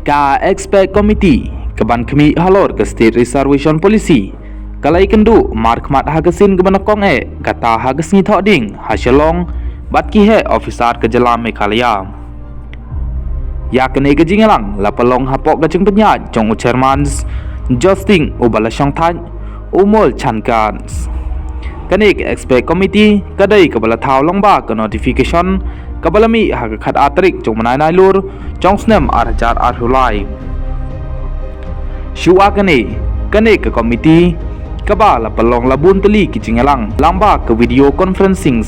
Ka Expert Committee Keban kami halor ke State Reservation Policy Kalai kendu markmat hagasin ke banakong kata hagas ni thok ding hasilong bat ki he officer ke Jalam Meghalaya Ya kene ke jingalang lapalong hapok ke jeng penyat jong chairmans Justin Ubalasong Tan Umol Chankans Kene ke Expert Committee kadai ke bala thau long ba ke notification kabalami hagakhat atrik jong manai lur jong snem arjar arhulai Shua kene ke komiti kabala palong labun teli kicinglang lamba ke video conferencing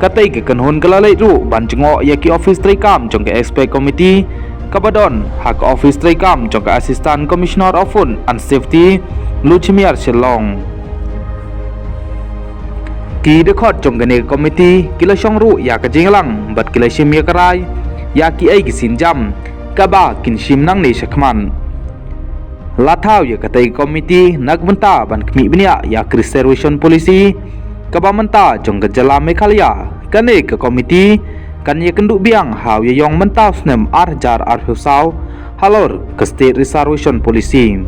katai ke kanhun kalalai ru banjengo yaki office traikam jong ke expert committee kabadon hak office traikam jong ke assistant commissioner of food and safety Luchmiar Shelong ki dekhot jong ke komiti kila shong ru ya ke jinglang bat kila shimia karai ya ki ai gisin jam kaba kin shim nang ni shakman Latau ya katai komiti nagbenta ban kemi benia ya reservation policy kaba menta jong ke Jalam Meghalaya kane ke komiti kan ya kenduk biang hau ya yong menta snem arjar arhusau halor ke State Reservation Policy